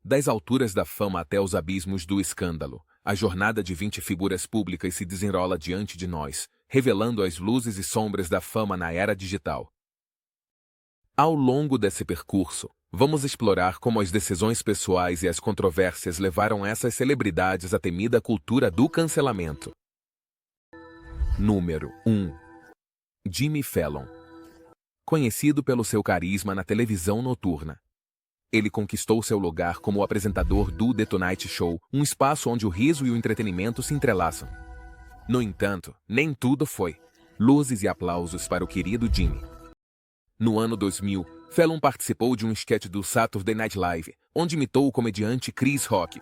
Das alturas da fama até os abismos do escândalo, a jornada de 20 figuras públicas se desenrola diante de nós, revelando as luzes e sombras da fama na era digital. Ao longo desse percurso, vamos explorar como as decisões pessoais e as controvérsias levaram essas celebridades à temida cultura do cancelamento. Número 1. Jimmy Fallon. Conhecido pelo seu carisma na televisão noturna, ele conquistou seu lugar como apresentador do The Tonight Show, um espaço onde o riso e o entretenimento se entrelaçam. No entanto, nem tudo foi luzes e aplausos para o querido Jimmy. No ano 2000, Fallon participou de um esquete do Saturday Night Live, onde imitou o comediante Chris Rock.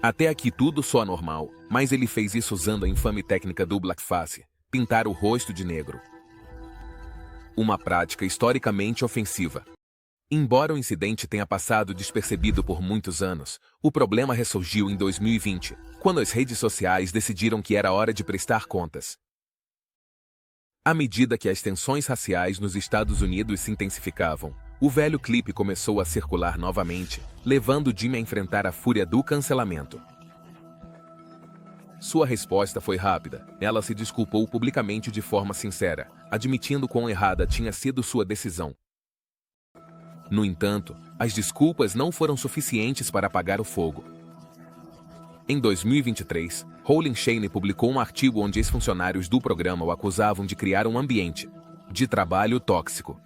Até aqui tudo soa normal, mas ele fez isso usando a infame técnica do blackface, pintar o rosto de negro. Uma prática historicamente ofensiva. Embora o incidente tenha passado despercebido por muitos anos, o problema ressurgiu em 2020, quando as redes sociais decidiram que era hora de prestar contas. À medida que as tensões raciais nos Estados Unidos se intensificavam, o velho clipe começou a circular novamente, levando Jimmy a enfrentar a fúria do cancelamento. Sua resposta foi rápida. Ela se desculpou publicamente de forma sincera, admitindo quão errada tinha sido sua decisão. No entanto, as desculpas não foram suficientes para apagar o fogo. Em 2023, Rolling Shane publicou um artigo onde ex-funcionários do programa o acusavam de criar um ambiente de trabalho tóxico.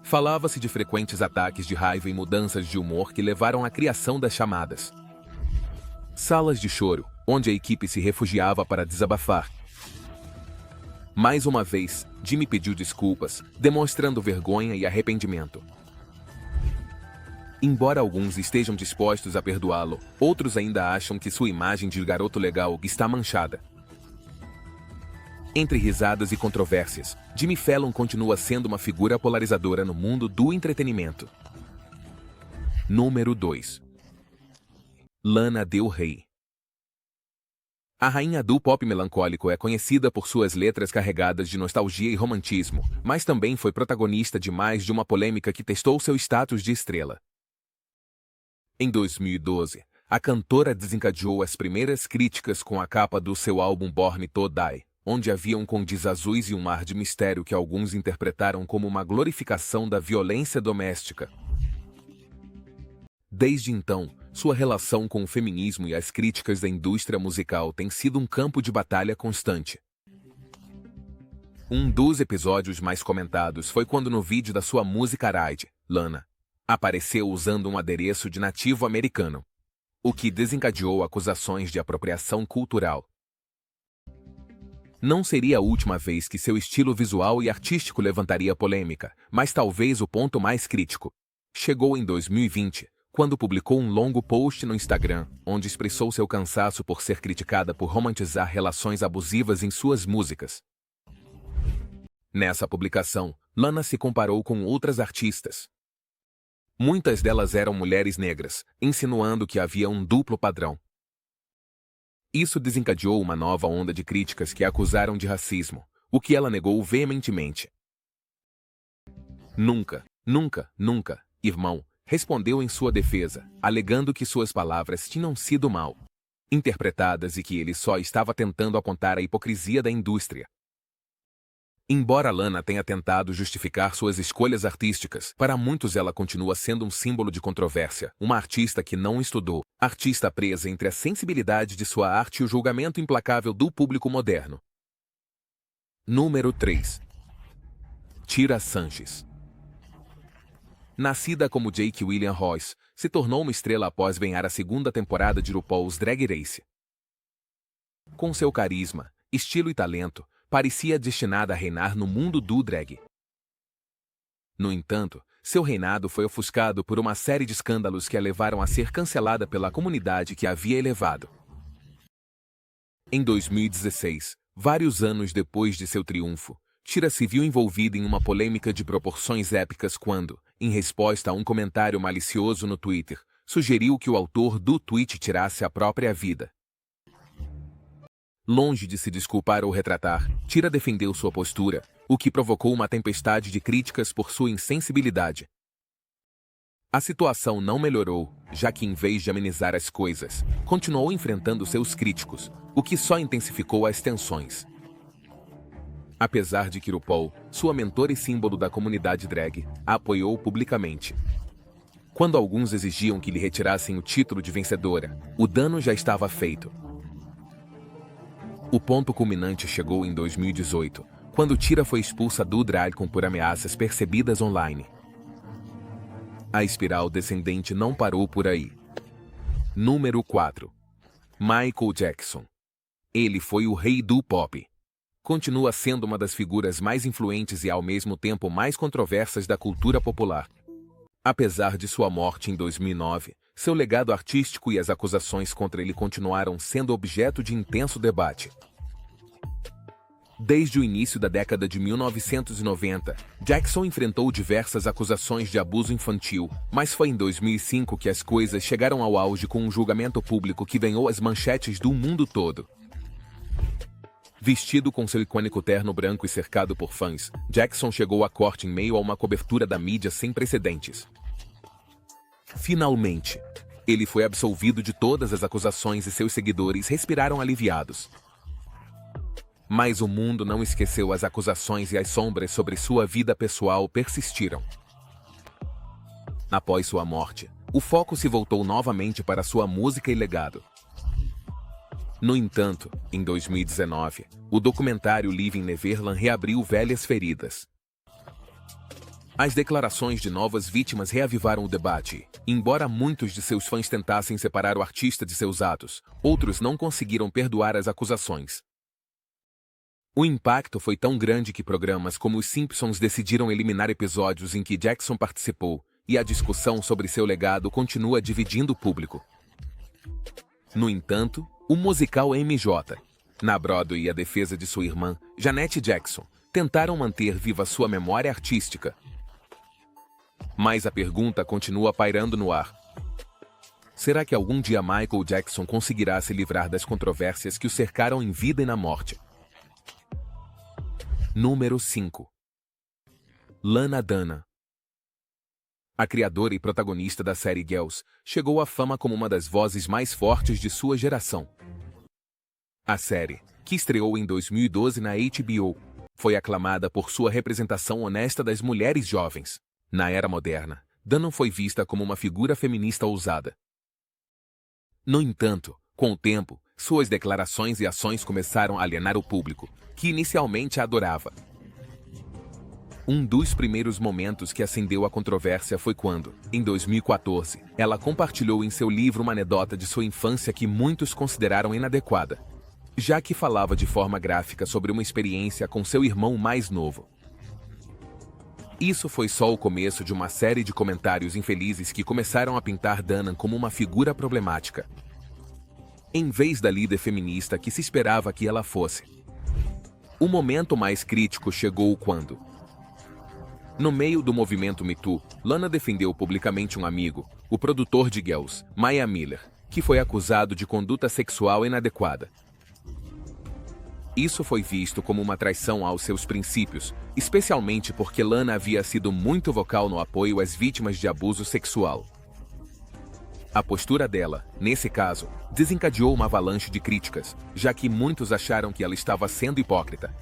Falava-se de frequentes ataques de raiva e mudanças de humor que levaram à criação das chamadas salas de choro, onde a equipe se refugiava para desabafar. Mais uma vez, Jimmy pediu desculpas, demonstrando vergonha e arrependimento. Embora alguns estejam dispostos a perdoá-lo, outros ainda acham que sua imagem de garoto legal está manchada. Entre risadas e controvérsias, Jimmy Fallon continua sendo uma figura polarizadora no mundo do entretenimento. Número 2. Lana Del Rey. A rainha do pop melancólico é conhecida por suas letras carregadas de nostalgia e romantismo, mas também foi protagonista de mais de uma polêmica que testou seu status de estrela. Em 2012, a cantora desencadeou as primeiras críticas com a capa do seu álbum Born to Die, onde haviam condis azuis e um ar de mistério que alguns interpretaram como uma glorificação da violência doméstica. Desde então, sua relação com o feminismo e as críticas da indústria musical tem sido um campo de batalha constante. Um dos episódios mais comentados foi quando no vídeo da sua música Ride, Lana apareceu usando um adereço de nativo americano, o que desencadeou acusações de apropriação cultural. Não seria a última vez que seu estilo visual e artístico levantaria polêmica, mas talvez o ponto mais crítico chegou em 2020, quando publicou um longo post no Instagram, onde expressou seu cansaço por ser criticada por romantizar relações abusivas em suas músicas. Nessa publicação, Lana se comparou com outras artistas. Muitas delas eram mulheres negras, insinuando que havia um duplo padrão. Isso desencadeou uma nova onda de críticas que a acusaram de racismo, o que ela negou veementemente. Nunca, nunca, nunca, irmão, respondeu em sua defesa, alegando que suas palavras tinham sido mal interpretadas e que ele só estava tentando apontar a hipocrisia da indústria. Embora Lana tenha tentado justificar suas escolhas artísticas, para muitos ela continua sendo um símbolo de controvérsia, uma artista que não estudou, artista presa entre a sensibilidade de sua arte e o julgamento implacável do público moderno. Número 3. Tyra Sanchez. Nascida como Jake William Royce, se tornou uma estrela após ganhar a segunda temporada de RuPaul's Drag Race. Com seu carisma, estilo e talento, parecia destinada a reinar no mundo do drag. No entanto, seu reinado foi ofuscado por uma série de escândalos que a levaram a ser cancelada pela comunidade que a havia elevado. Em 2016, vários anos depois de seu triunfo, Tyra se viu envolvida em uma polêmica de proporções épicas quando, em resposta a um comentário malicioso no Twitter, sugeriu que o autor do tweet tirasse a própria vida. Longe de se desculpar ou retratar, Tyra defendeu sua postura, o que provocou uma tempestade de críticas por sua insensibilidade. A situação não melhorou, já que em vez de amenizar as coisas, continuou enfrentando seus críticos, o que só intensificou as tensões. Apesar de que RuPaul, sua mentora e símbolo da comunidade drag, a apoiou publicamente. Quando alguns exigiam que lhe retirassem o título de vencedora, o dano já estava feito. O ponto culminante chegou em 2018, quando Tyra foi expulsa do drag por ameaças percebidas online. A espiral descendente não parou por aí. Número 4. Michael Jackson. Ele foi o rei do pop. Continua sendo uma das figuras mais influentes e ao mesmo tempo mais controversas da cultura popular. Apesar de sua morte em 2009, seu legado artístico e as acusações contra ele continuaram sendo objeto de intenso debate. Desde o início da década de 1990, Jackson enfrentou diversas acusações de abuso infantil, mas foi em 2005 que as coisas chegaram ao auge com um julgamento público que ganhou as manchetes do mundo todo. Vestido com seu icônico terno branco e cercado por fãs, Jackson chegou à corte em meio a uma cobertura da mídia sem precedentes. Finalmente, ele foi absolvido de todas as acusações e seus seguidores respiraram aliviados. Mas o mundo não esqueceu as acusações e as sombras sobre sua vida pessoal persistiram. Após sua morte, o foco se voltou novamente para sua música e legado. No entanto, em 2019, o documentário Living Neverland reabriu velhas feridas. As declarações de novas vítimas reavivaram o debate. Embora muitos de seus fãs tentassem separar o artista de seus atos, outros não conseguiram perdoar as acusações. O impacto foi tão grande que programas como Os Simpsons decidiram eliminar episódios em que Jackson participou, e a discussão sobre seu legado continua dividindo o público. No entanto, o musical MJ, na Broadway e a defesa de sua irmã, Janet Jackson, tentaram manter viva sua memória artística. Mas a pergunta continua pairando no ar. Será que algum dia Michael Jackson conseguirá se livrar das controvérsias que o cercaram em vida e na morte? Número 5. Lana Dunham. A criadora e protagonista da série Girls chegou à fama como uma das vozes mais fortes de sua geração. A série, que estreou em 2012 na HBO, foi aclamada por sua representação honesta das mulheres jovens. Na era moderna, Dunham foi vista como uma figura feminista ousada. No entanto, com o tempo, suas declarações e ações começaram a alienar o público, que inicialmente a adorava. Um dos primeiros momentos que acendeu a controvérsia foi quando, em 2014, ela compartilhou em seu livro uma anedota de sua infância que muitos consideraram inadequada, já que falava de forma gráfica sobre uma experiência com seu irmão mais novo. Isso foi só o começo de uma série de comentários infelizes que começaram a pintar Dunham como uma figura problemática, em vez da líder feminista que se esperava que ela fosse. O momento mais crítico chegou quando, no meio do movimento Me Too, Lana defendeu publicamente um amigo, o produtor de Girls, Maya Miller, que foi acusado de conduta sexual inadequada. Isso foi visto como uma traição aos seus princípios, especialmente porque Lana havia sido muito vocal no apoio às vítimas de abuso sexual. A postura dela, nesse caso, desencadeou uma avalanche de críticas, já que muitos acharam que ela estava sendo hipócrita.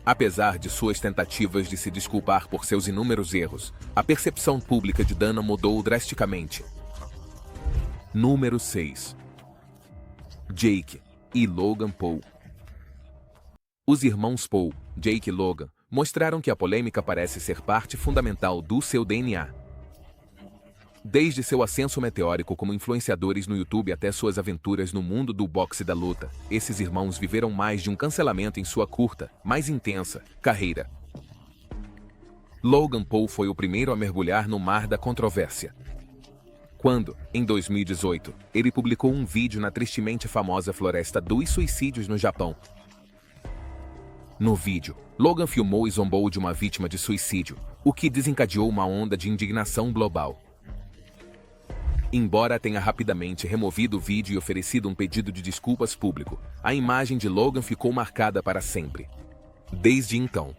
Apesar de suas tentativas de se desculpar por seus inúmeros erros, a percepção pública de Dunham mudou drasticamente. Número 6. Jake e Logan Paul. Os irmãos Paul, Jake e Logan, mostraram que a polêmica parece ser parte fundamental do seu DNA. Desde seu ascenso meteórico como influenciadores no YouTube até suas aventuras no mundo do boxe e da luta, esses irmãos viveram mais de um cancelamento em sua curta, mas intensa, carreira. Logan Paul foi o primeiro a mergulhar no mar da controvérsia. Quando, em 2018, ele publicou um vídeo na tristemente famosa Floresta dos Suicídios no Japão. No vídeo, Logan filmou e zombou de uma vítima de suicídio, o que desencadeou uma onda de indignação global. Embora tenha rapidamente removido o vídeo e oferecido um pedido de desculpas público, a imagem de Logan ficou marcada para sempre. Desde então,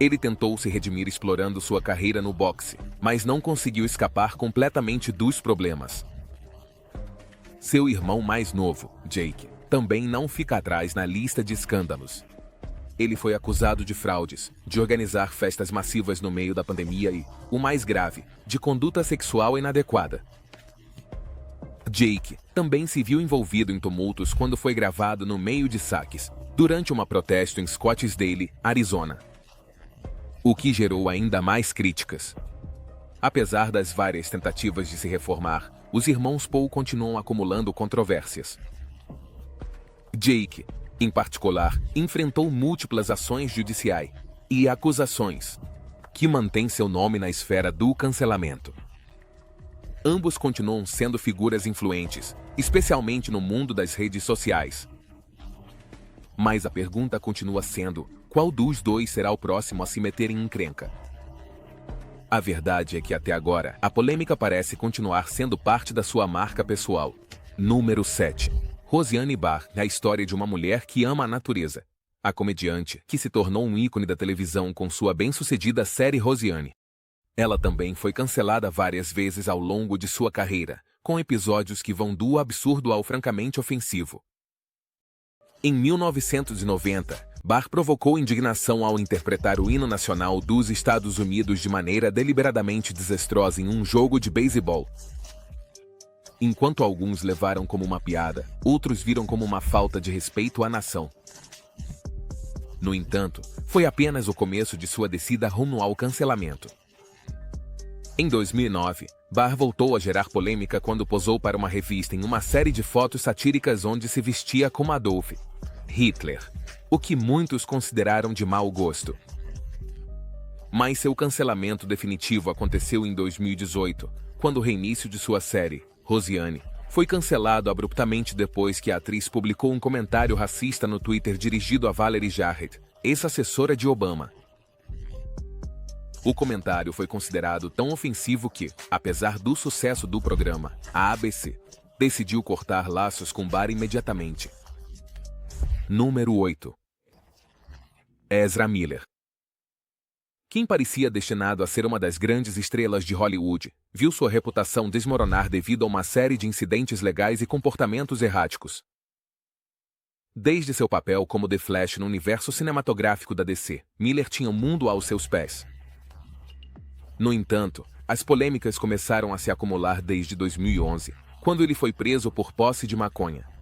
Ele tentou se redimir explorando sua carreira no boxe, mas não conseguiu escapar completamente dos problemas. Seu irmão mais novo, Jake, também não fica atrás na lista de escândalos. Ele foi acusado de fraudes, de organizar festas massivas no meio da pandemia e, o mais grave, de conduta sexual inadequada. Jake também se viu envolvido em tumultos quando foi gravado no meio de saques, durante um protesto em Scottsdale, Arizona. O que gerou ainda mais críticas. Apesar das várias tentativas de se reformar, os irmãos Paul continuam acumulando controvérsias. Jake, em particular, enfrentou múltiplas ações judiciais e acusações, que mantêm seu nome na esfera do cancelamento. Ambos continuam sendo figuras influentes, especialmente no mundo das redes sociais. Mas a pergunta continua sendo: qual dos dois será o próximo a se meter em encrenca? A verdade é que até agora, a polêmica parece continuar sendo parte da sua marca pessoal. Número 7. Rosiane Barr é a história de uma mulher que ama a natureza. A comediante, que se tornou um ícone da televisão com sua bem-sucedida série Rosiane. Ela também foi cancelada várias vezes ao longo de sua carreira, com episódios que vão do absurdo ao francamente ofensivo. Em 1990, Barr provocou indignação ao interpretar o hino nacional dos Estados Unidos de maneira deliberadamente desastrosa em um jogo de beisebol. Enquanto alguns levaram como uma piada, outros viram como uma falta de respeito à nação. No entanto, foi apenas o começo de sua descida rumo ao cancelamento. Em 2009, Barr voltou a gerar polêmica quando posou para uma revista em uma série de fotos satíricas onde se vestia como Adolf Hitler, o que muitos consideraram de mau gosto. Mas seu cancelamento definitivo aconteceu em 2018, quando o reinício de sua série, Rosiane, foi cancelado abruptamente depois que a atriz publicou um comentário racista no Twitter dirigido a Valerie Jarrett, ex-assessora de Obama. O comentário foi considerado tão ofensivo que, apesar do sucesso do programa, a ABC decidiu cortar laços com Barr imediatamente. Número 8. Ezra Miller. Quem parecia destinado a ser uma das grandes estrelas de Hollywood, viu sua reputação desmoronar devido a uma série de incidentes legais e comportamentos erráticos. Desde seu papel como The Flash no universo cinematográfico da DC, Miller tinha o mundo aos seus pés. No entanto, as polêmicas começaram a se acumular desde 2011, quando ele foi preso por posse de maconha.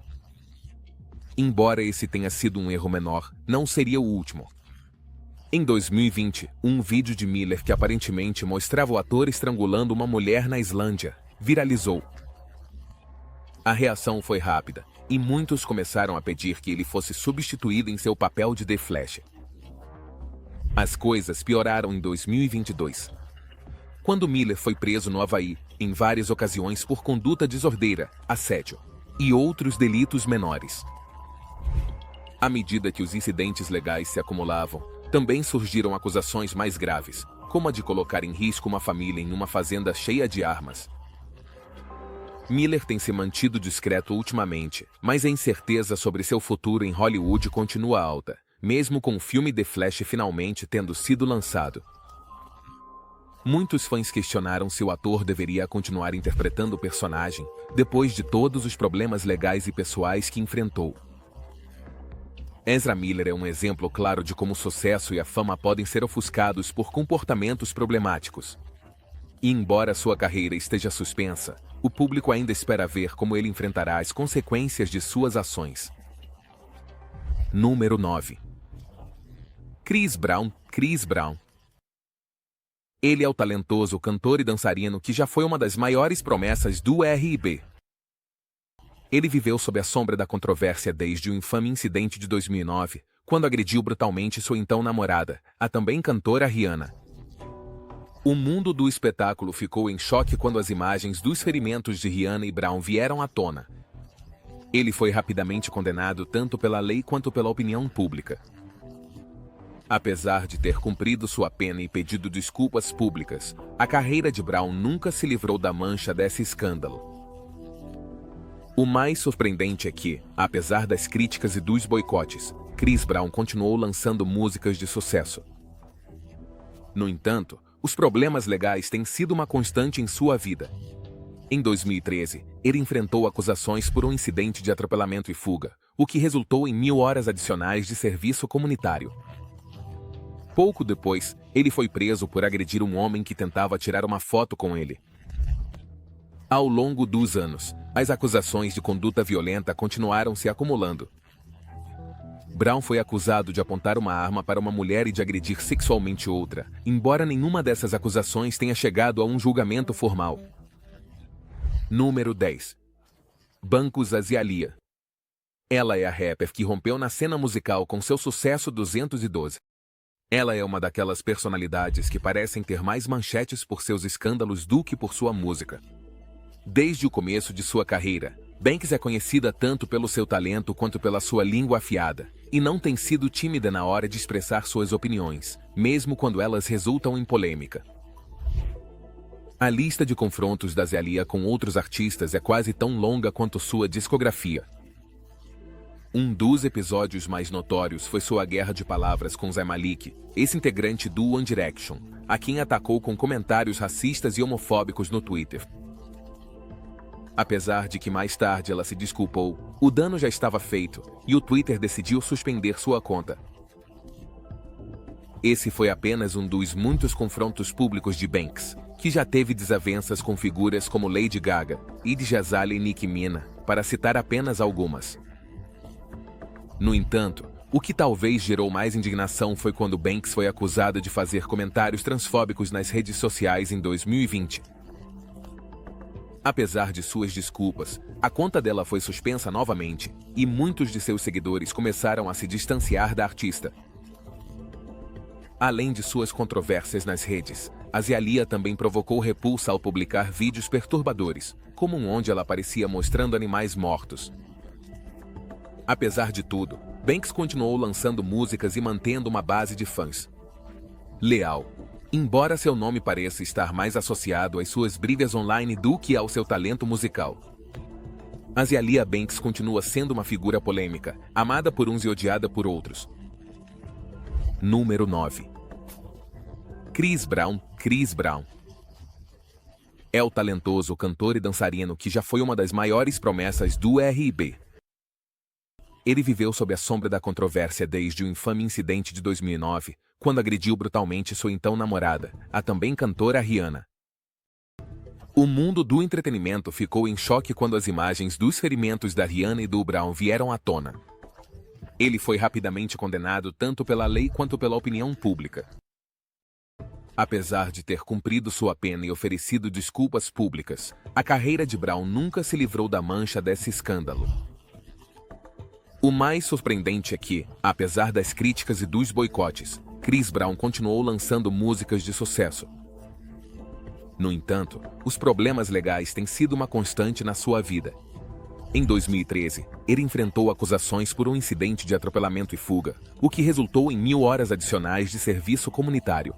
Embora esse tenha sido um erro menor, não seria o último. Em 2020, um vídeo de Miller que aparentemente mostrava o ator estrangulando uma mulher na Islândia viralizou. A reação foi rápida, e muitos começaram a pedir que ele fosse substituído em seu papel de The Flash. As coisas pioraram em 2022. Quando Miller foi preso no Havaí, em várias ocasiões por conduta desordeira, assédio e outros delitos menores. À medida que os incidentes legais se acumulavam, também surgiram acusações mais graves, como a de colocar em risco uma família em uma fazenda cheia de armas. Miller tem se mantido discreto ultimamente, mas a incerteza sobre seu futuro em Hollywood continua alta, mesmo com o filme The Flash finalmente tendo sido lançado. Muitos fãs questionaram se o ator deveria continuar interpretando o personagem, depois de todos os problemas legais e pessoais que enfrentou. Ezra Miller é um exemplo claro de como o sucesso e a fama podem ser ofuscados por comportamentos problemáticos. E embora sua carreira esteja suspensa, o público ainda espera ver como ele enfrentará as consequências de suas ações. Número 9. Chris Brown. Ele é o talentoso cantor e dançarino que já foi uma das maiores promessas do R&B. Ele viveu sob a sombra da controvérsia desde o infame incidente de 2009, quando agrediu brutalmente sua então namorada, a também cantora Rihanna. O mundo do espetáculo ficou em choque quando as imagens dos ferimentos de Rihanna e Brown vieram à tona. Ele foi rapidamente condenado tanto pela lei quanto pela opinião pública. Apesar de ter cumprido sua pena e pedido desculpas públicas, a carreira de Brown nunca se livrou da mancha desse escândalo. O mais surpreendente é que, apesar das críticas e dos boicotes, Chris Brown continuou lançando músicas de sucesso. No entanto, os problemas legais têm sido uma constante em sua vida. Em 2013, ele enfrentou acusações por um incidente de atropelamento e fuga, o que resultou em 1.000 horas adicionais de serviço comunitário. Pouco depois, ele foi preso por agredir um homem que tentava tirar uma foto com ele. Ao longo dos anos, as acusações de conduta violenta continuaram se acumulando. Brown foi acusado de apontar uma arma para uma mulher e de agredir sexualmente outra, embora nenhuma dessas acusações tenha chegado a um julgamento formal. Número 10. Banks Azialia. Ela é a rapper que rompeu na cena musical com seu sucesso 212. Ela é uma daquelas personalidades que parecem ter mais manchetes por seus escândalos do que por sua música. Desde o começo de sua carreira, Banks é conhecida tanto pelo seu talento quanto pela sua língua afiada, e não tem sido tímida na hora de expressar suas opiniões, mesmo quando elas resultam em polêmica. A lista de confrontos da Azialia com outros artistas é quase tão longa quanto sua discografia. Um dos episódios mais notórios foi sua guerra de palavras com Zayn Malik, ex-integrante do One Direction, a quem atacou com comentários racistas e homofóbicos no Twitter. Apesar de que mais tarde ela se desculpou, o dano já estava feito e o Twitter decidiu suspender sua conta. Esse foi apenas um dos muitos confrontos públicos de Banks, que já teve desavenças com figuras como Lady Gaga, Iggy Azalea e Nicki Minaj, para citar apenas algumas. No entanto, o que talvez gerou mais indignação foi quando Banks foi acusada de fazer comentários transfóbicos nas redes sociais em 2020. Apesar de suas desculpas, a conta dela foi suspensa novamente, e muitos de seus seguidores começaram a se distanciar da artista. Além de suas controvérsias nas redes, Azialia também provocou repulsa ao publicar vídeos perturbadores, como um onde ela aparecia mostrando animais mortos. Apesar de tudo, Banks continuou lançando músicas e mantendo uma base de fãs leal. Embora seu nome pareça estar mais associado às suas brigas online do que ao seu talento musical. Azialia Banks continua sendo uma figura polêmica, amada por uns e odiada por outros. Número 9. Chris Brown. Chris Brown é o talentoso cantor e dançarino que já foi uma das maiores promessas do R&B. Ele viveu sob a sombra da controvérsia desde o infame incidente de 2009, quando agrediu brutalmente sua então namorada, a também cantora Rihanna. O mundo do entretenimento ficou em choque quando as imagens dos ferimentos da Rihanna e do Brown vieram à tona. Ele foi rapidamente condenado tanto pela lei quanto pela opinião pública. Apesar de ter cumprido sua pena e oferecido desculpas públicas, a carreira de Brown nunca se livrou da mancha desse escândalo. O mais surpreendente é que, apesar das críticas e dos boicotes, Chris Brown continuou lançando músicas de sucesso. No entanto, os problemas legais têm sido uma constante na sua vida. Em 2013, ele enfrentou acusações por um incidente de atropelamento e fuga, o que resultou em 1.000 horas adicionais de serviço comunitário.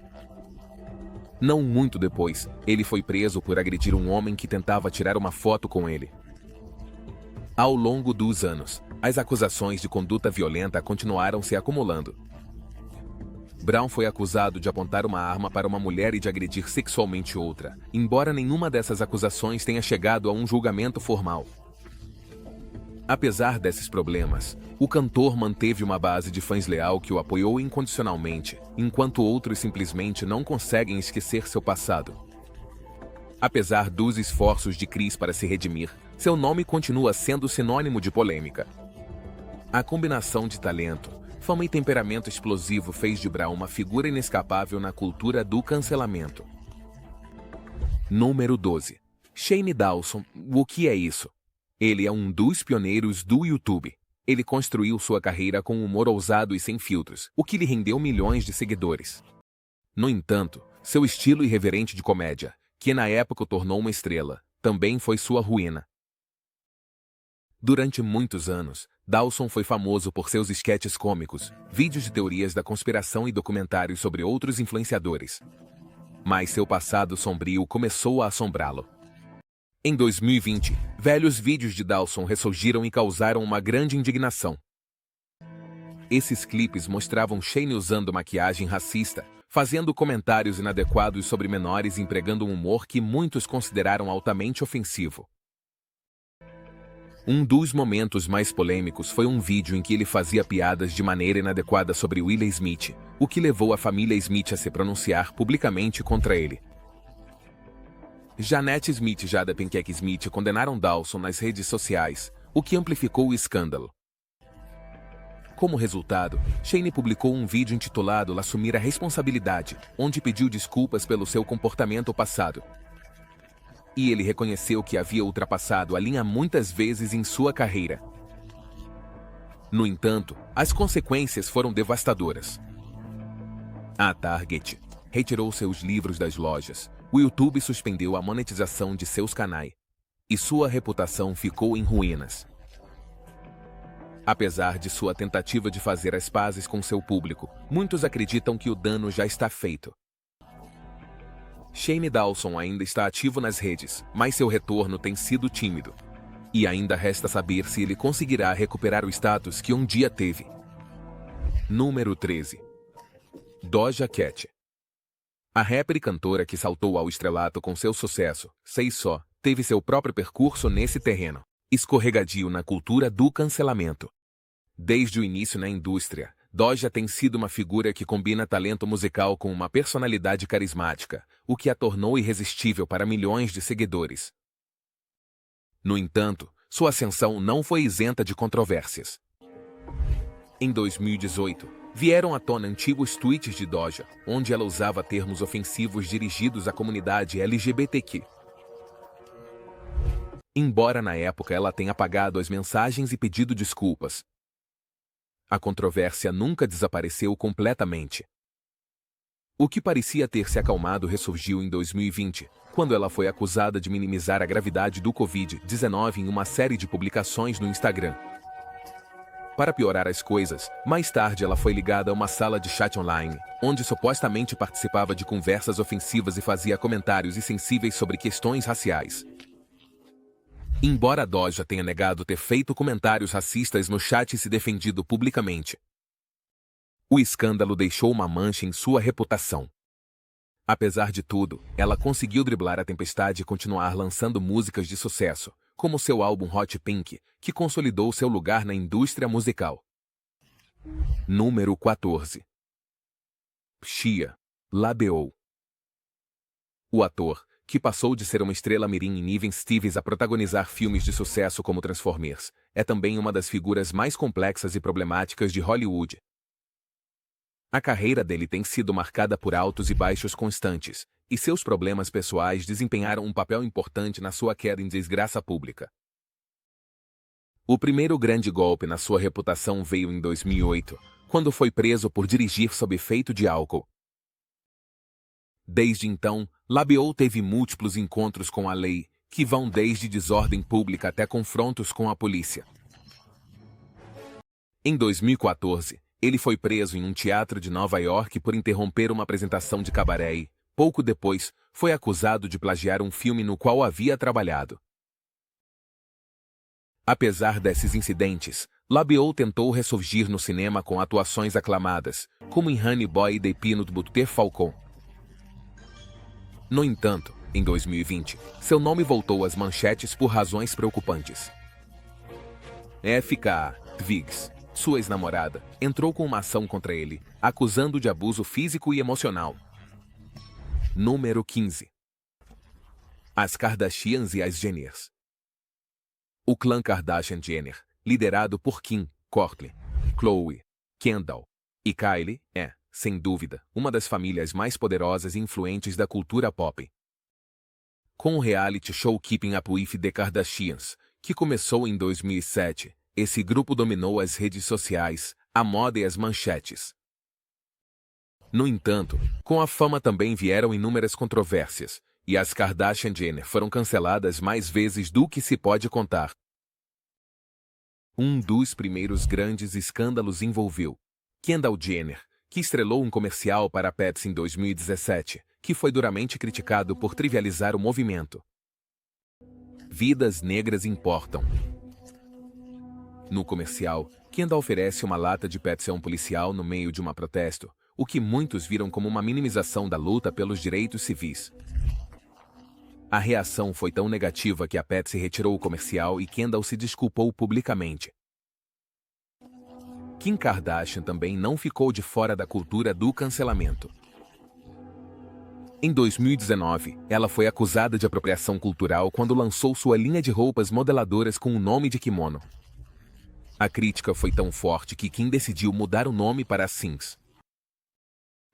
Não muito depois, ele foi preso por agredir um homem que tentava tirar uma foto com ele. Ao longo dos anos, as acusações de conduta violenta continuaram se acumulando. Brown foi acusado de apontar uma arma para uma mulher e de agredir sexualmente outra, embora nenhuma dessas acusações tenha chegado a um julgamento formal. Apesar desses problemas, o cantor manteve uma base de fãs leal que o apoiou incondicionalmente, enquanto outros simplesmente não conseguem esquecer seu passado. Apesar dos esforços de Chris para se redimir, seu nome continua sendo sinônimo de polêmica. A combinação de talento, fama e temperamento explosivo fez de Brown uma figura inescapável na cultura do cancelamento. Número 12. Shane Dawson. O que é isso? Ele é um dos pioneiros do YouTube. Ele construiu sua carreira com humor ousado e sem filtros, o que lhe rendeu milhões de seguidores. No entanto, seu estilo irreverente de comédia, que na época o tornou uma estrela, também foi sua ruína. Durante muitos anos, Dawson foi famoso por seus esquetes cômicos, vídeos de teorias da conspiração e documentários sobre outros influenciadores. Mas seu passado sombrio começou a assombrá-lo. Em 2020, velhos vídeos de Dawson ressurgiram e causaram uma grande indignação. Esses clipes mostravam Shane usando maquiagem racista, fazendo comentários inadequados sobre menores e empregando um humor que muitos consideraram altamente ofensivo. Um dos momentos mais polêmicos foi um vídeo em que ele fazia piadas de maneira inadequada sobre Will Smith, o que levou a família Smith a se pronunciar publicamente contra ele. Janet Smith e Jada Pinkett Smith condenaram Dawson nas redes sociais, o que amplificou o escândalo. Como resultado, Shane publicou um vídeo intitulado Assumir a Responsabilidade, onde pediu desculpas pelo seu comportamento passado. E ele reconheceu que havia ultrapassado a linha muitas vezes em sua carreira. No entanto, as consequências foram devastadoras. A Target retirou seus livros das lojas, o YouTube suspendeu a monetização de seus canais, e sua reputação ficou em ruínas. Apesar de sua tentativa de fazer as pazes com seu público, muitos acreditam que o dano já está feito. Shane Dawson ainda está ativo nas redes, mas seu retorno tem sido tímido. E ainda resta saber se ele conseguirá recuperar o status que um dia teve. Número 13. Doja Cat. A rapper e cantora que saltou ao estrelato com seu sucesso, Say So, teve seu próprio percurso nesse terreno, escorregadio na cultura do cancelamento. Desde o início na indústria, Doja tem sido uma figura que combina talento musical com uma personalidade carismática, o que a tornou irresistível para milhões de seguidores. No entanto, sua ascensão não foi isenta de controvérsias. Em 2018, vieram à tona antigos tweets de Doja, onde ela usava termos ofensivos dirigidos à comunidade LGBTQ. Embora na época ela tenha apagado as mensagens e pedido desculpas, a controvérsia nunca desapareceu completamente. O que parecia ter se acalmado ressurgiu em 2020, quando ela foi acusada de minimizar a gravidade do Covid-19 em uma série de publicações no Instagram. Para piorar as coisas, mais tarde ela foi ligada a uma sala de chat online, onde supostamente participava de conversas ofensivas e fazia comentários insensíveis sobre questões raciais. Embora Doja tenha negado ter feito comentários racistas no chat e se defendido publicamente, o escândalo deixou uma mancha em sua reputação. Apesar de tudo, ela conseguiu driblar a tempestade e continuar lançando músicas de sucesso, como seu álbum Hot Pink, que consolidou seu lugar na indústria musical. Número 14. Shia LaBeouf. O ator, que passou de ser uma estrela mirim em Even Stevens a protagonizar filmes de sucesso como Transformers, é também uma das figuras mais complexas e problemáticas de Hollywood. A carreira dele tem sido marcada por altos e baixos constantes, e seus problemas pessoais desempenharam um papel importante na sua queda em desgraça pública. O primeiro grande golpe na sua reputação veio em 2008, quando foi preso por dirigir sob efeito de álcool. Desde então, LaBeouf teve múltiplos encontros com a lei, que vão desde desordem pública até confrontos com a polícia. Em 2014, ele foi preso em um teatro de Nova York por interromper uma apresentação de cabaré e, pouco depois, foi acusado de plagiar um filme no qual havia trabalhado. Apesar desses incidentes, LaBeouf tentou ressurgir no cinema com atuações aclamadas, como em Honey Boy e The Peanut Butter Falcon. No entanto, em 2020, seu nome voltou às manchetes por razões preocupantes. F.K.A. Twigs, sua ex-namorada, entrou com uma ação contra ele, acusando-o de abuso físico e emocional. Número 15. As Kardashians e as Jenners. O clã Kardashian-Jenner, liderado por Kim, Kourtney, Khloe, Kendall e Kylie, é, sem dúvida, uma das famílias mais poderosas e influentes da cultura pop. Com o reality show Keeping Up with the Kardashians, que começou em 2007, esse grupo dominou as redes sociais, a moda e as manchetes. No entanto, com a fama também vieram inúmeras controvérsias, e as Kardashian-Jenner foram canceladas mais vezes do que se pode contar. Um dos primeiros grandes escândalos envolveu Kendall Jenner, que estrelou um comercial para a Pepsi em 2017, que foi duramente criticado por trivializar o movimento. Vidas negras importam. No comercial, Kendall oferece uma lata de Pepsi a um policial no meio de um protesto, o que muitos viram como uma minimização da luta pelos direitos civis. A reação foi tão negativa que a Pepsi retirou o comercial e Kendall se desculpou publicamente. Kim Kardashian também não ficou de fora da cultura do cancelamento. Em 2019, ela foi acusada de apropriação cultural quando lançou sua linha de roupas modeladoras com o nome de kimono. A crítica foi tão forte que Kim decidiu mudar o nome para Sims.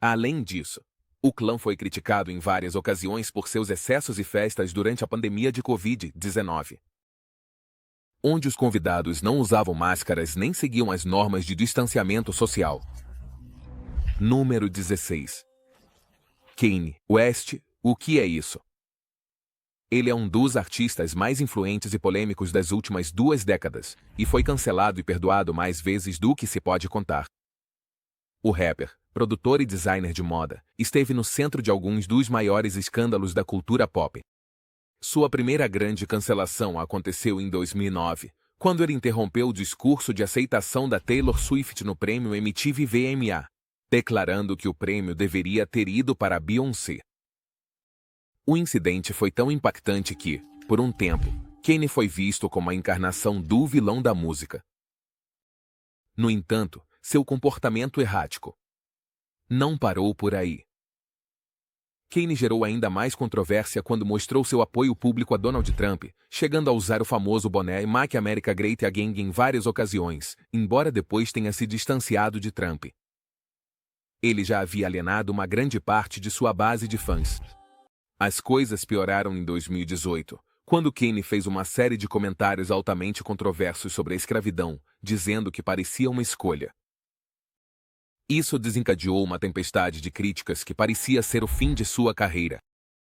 Além disso, o clã foi criticado em várias ocasiões por seus excessos e festas durante a pandemia de Covid-19, onde os convidados não usavam máscaras nem seguiam as normas de distanciamento social. Número 16. Kanye West, o que é isso? Ele é um dos artistas mais influentes e polêmicos das últimas 2 décadas, e foi cancelado e perdoado mais vezes do que se pode contar. O rapper, produtor e designer de moda, esteve no centro de alguns dos maiores escândalos da cultura pop. Sua primeira grande cancelação aconteceu em 2009, quando ele interrompeu o discurso de aceitação da Taylor Swift no prêmio MTV VMA, declarando que o prêmio deveria ter ido para Beyoncé. O incidente foi tão impactante que, por um tempo, Kanye foi visto como a encarnação do vilão da música. No entanto, seu comportamento errático não parou por aí. Kanye gerou ainda mais controvérsia quando mostrou seu apoio público a Donald Trump, chegando a usar o famoso boné Make America Great Again em várias ocasiões, embora depois tenha se distanciado de Trump. Ele já havia alienado uma grande parte de sua base de fãs. As coisas pioraram em 2018, quando Kanye fez uma série de comentários altamente controversos sobre a escravidão, dizendo que parecia uma escolha. Isso desencadeou uma tempestade de críticas que parecia ser o fim de sua carreira.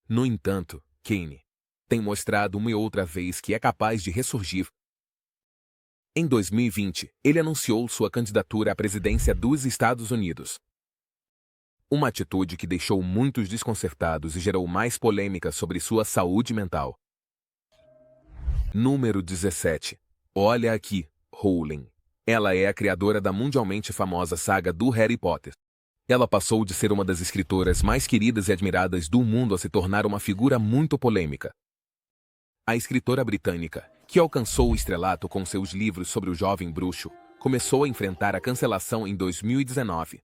No entanto, Kanye tem mostrado uma e outra vez que é capaz de ressurgir. Em 2020, ele anunciou sua candidatura à presidência dos Estados Unidos. Uma atitude que deixou muitos desconcertados e gerou mais polêmica sobre sua saúde mental. Número 17. Olha aqui, Rowling. Ela é a criadora da mundialmente famosa saga do Harry Potter. Ela passou de ser uma das escritoras mais queridas e admiradas do mundo a se tornar uma figura muito polêmica. A escritora britânica, que alcançou o estrelato com seus livros sobre o jovem bruxo, começou a enfrentar a cancelação em 2019.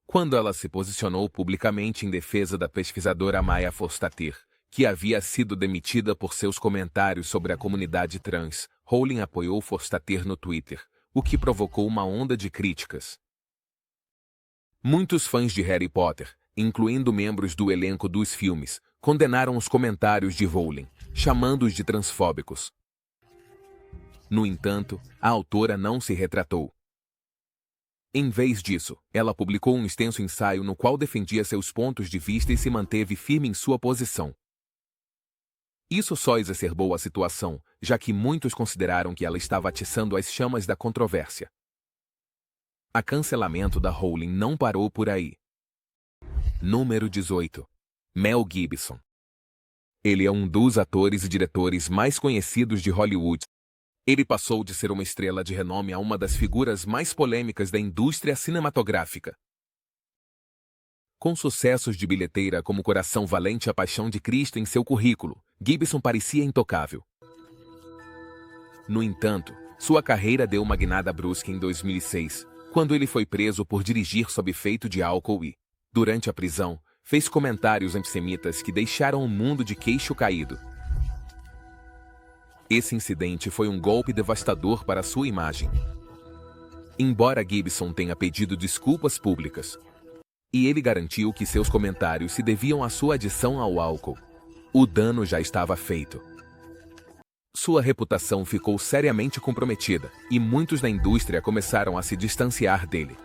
Quando ela se posicionou publicamente em defesa da pesquisadora Maya Forstater, que havia sido demitida por seus comentários sobre a comunidade trans, Rowling apoiou Forstater no Twitter, o que provocou uma onda de críticas. Muitos fãs de Harry Potter, incluindo membros do elenco dos filmes, condenaram os comentários de Rowling, chamando-os de transfóbicos. No entanto, a autora não se retratou. Em vez disso, ela publicou um extenso ensaio no qual defendia seus pontos de vista e se manteve firme em sua posição. Isso só exacerbou a situação, já que muitos consideraram que ela estava atiçando as chamas da controvérsia. O cancelamento da Rowling não parou por aí. Número 18. Mel Gibson. Ele é um dos atores e diretores mais conhecidos de Hollywood. Ele passou de ser uma estrela de renome a uma das figuras mais polêmicas da indústria cinematográfica. Com sucessos de bilheteira como Coração Valente e A Paixão de Cristo em seu currículo, Gibson parecia intocável. No entanto, sua carreira deu uma guinada brusca em 2006, quando ele foi preso por dirigir sob efeito de álcool e, durante a prisão, fez comentários antissemitas que deixaram o mundo de queixo caído. Esse incidente foi um golpe devastador para sua imagem. Embora Gibson tenha pedido desculpas públicas, e ele garantiu que seus comentários se deviam à sua adição ao álcool, o dano já estava feito. Sua reputação ficou seriamente comprometida, e muitos na indústria começaram a se distanciar dele.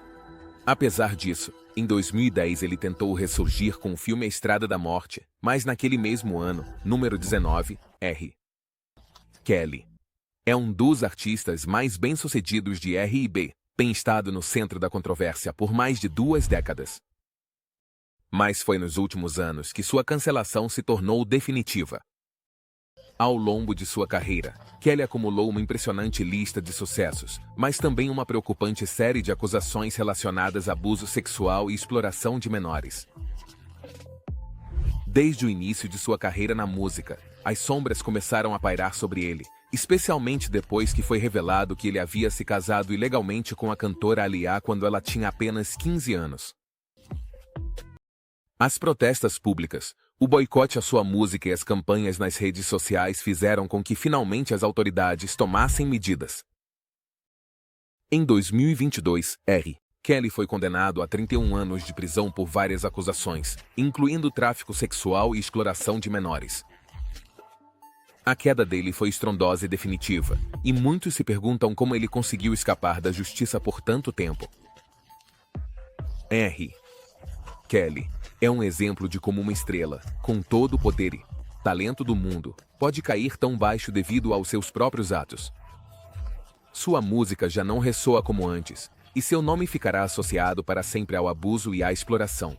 Apesar disso, em 2010 ele tentou ressurgir com o filme A Estrada da Morte, mas naquele mesmo ano, número 19, R. Kelly é um dos artistas mais bem-sucedidos de R&B, tem estado no centro da controvérsia por mais de 2 décadas. Mas foi nos últimos anos que sua cancelação se tornou definitiva. Ao longo de sua carreira, Kelly acumulou uma impressionante lista de sucessos, mas também uma preocupante série de acusações relacionadas a abuso sexual e exploração de menores. Desde o início de sua carreira na música, as sombras começaram a pairar sobre ele, especialmente depois que foi revelado que ele havia se casado ilegalmente com a cantora Aaliyah quando ela tinha apenas 15 anos. As protestas públicas, o boicote à sua música e as campanhas nas redes sociais fizeram com que finalmente as autoridades tomassem medidas. Em 2022, Kelly foi condenado a 31 anos de prisão por várias acusações, incluindo tráfico sexual e exploração de menores. A queda dele foi estrondosa e definitiva, e muitos se perguntam como ele conseguiu escapar da justiça por tanto tempo. Kelly é um exemplo de como uma estrela, com todo o poder e talento do mundo, pode cair tão baixo devido aos seus próprios atos. Sua música já não ressoa como antes, e seu nome ficará associado para sempre ao abuso e à exploração.